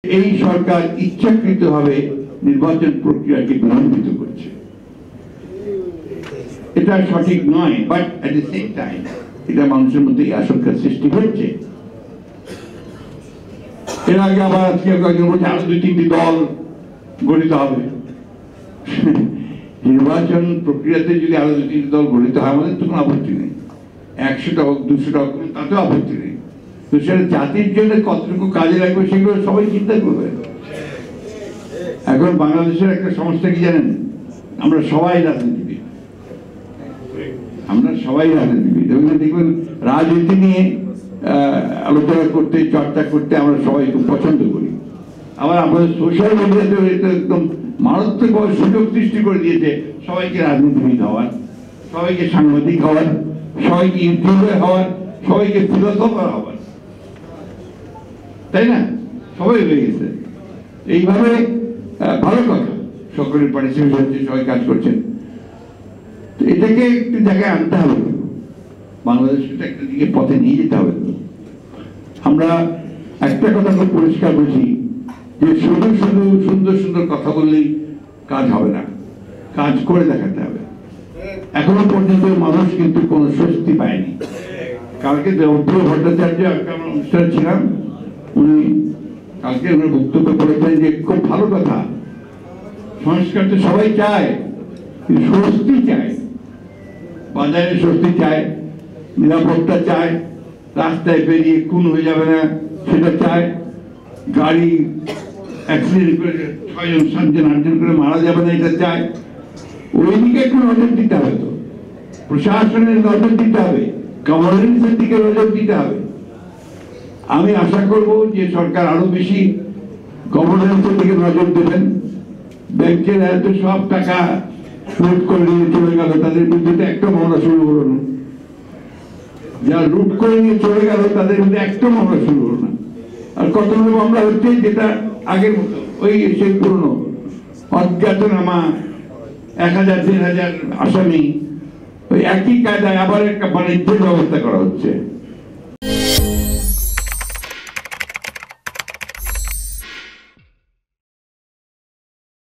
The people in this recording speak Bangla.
এই সরকার ইচ্ছাকৃতভাবে নির্বাচন প্রক্রিয়াকে বিলম্বিত করছে। এটা সঠিক নয়, but at the same time এটা মানুষের মধ্যে এই আশঙ্কার সৃষ্টি হচ্ছে। এর আগে আবার আজকে কয়েকজন বলছে আরো 2-3টি দল গঠিত হবে। নির্বাচন প্রক্রিয়াতে যদি আরো 2-3টি দল গঠিত হয় আমাদের তো কোনো আপত্তি নেই, 100টা হোক 200টা হোক তাতেও আপত্তি নেই। তো সেটা জাতির জন্য কতটুকু কাজে লাগবে সেগুলো সবাই চিন্তা করবে। এখন বাংলাদেশের একটা সমস্যা কি জানেন, আমরা সবাই রাজনীতিবিদ, দেখবেন রাজনীতি নিয়ে আলোচনা করতে, চর্চা করতে আমরা সবাই খুব পছন্দ করি। আবার আমাদের সোশ্যাল মিডিয়াতে একদম মারাত্মকভাবে সুযোগ সৃষ্টি করে দিয়েছে সবাইকে রাজনীতিবিদ হওয়ার, সবাইকে সাংবাদিক হওয়ার, সবাইকে ইউটিউবার হওয়ার, সবাইকে ফিলোসফার হওয়ার, তাই না? সবাই হয়ে গেছে এইভাবে। ভালো কথা, সকলের পার্টিসিপেট হচ্ছে, সবাই কাজ করছেন। তো এটাকে একটু জায়গায় আনতে হবে, বাংলাদেশকে একটা দিকে পথে নিয়ে যেতে হবে। আমরা একটা কথা খুব পরিষ্কার বুঝি যে শুধু শুধু সুন্দর সুন্দর কথা বললেই কাজ হবে না, কাজ করে দেখাতে হবে। এখনো পর্যন্ত মানুষ কিন্তু কোনো স্বস্তি পায়নি। কালকে দেবপ্রিয় ভট্টাচার্য একটা অনুষ্ঠান ছিলাম, উনি কালকে ওনার বক্তব্য করেছেন যে খুব ভালো কথা, সংস্কার তো সবাই চায়, কিন্তু স্বস্তি চায়, বাজারে স্বস্তি চায়, নিরাপত্তা চায়, রাস্তায় বেরিয়ে খুন হয়ে যাবে না সেটা চায়, গাড়ি অ্যাক্সিডেন্ট করে 6জন 7জন 8জন করে মারা যাবে না এটা চায়। ওই দিকে একটু নজর দিতে হবে, তো প্রশাসনের নজর দিতে হবে, গভর্নেন্সের দিকে নজর দিতে হবে। আমি আশা করব যে সরকার আরো বেশি গভর্নেন্সের দিকে নজর দেবেন। ব্যাংকের এত সব টাকা লুট করে নিয়ে চলে গেল, তাদের বিরুদ্ধে একটা মামলা শুরু হলো না। যারা লুট করে নিয়ে চলে গেল তাদের বিরুদ্ধে একটা মামলা শুরু হলো না। আর কতগুলো মামলা হচ্ছে যেটা আগের মতো ওই সেই পুরনো অজ্ঞাতনামা 1000-1500 আসামি, ওই একই কায়দায় আবার একটা বাণিজ্যের ব্যবস্থা করা হচ্ছে।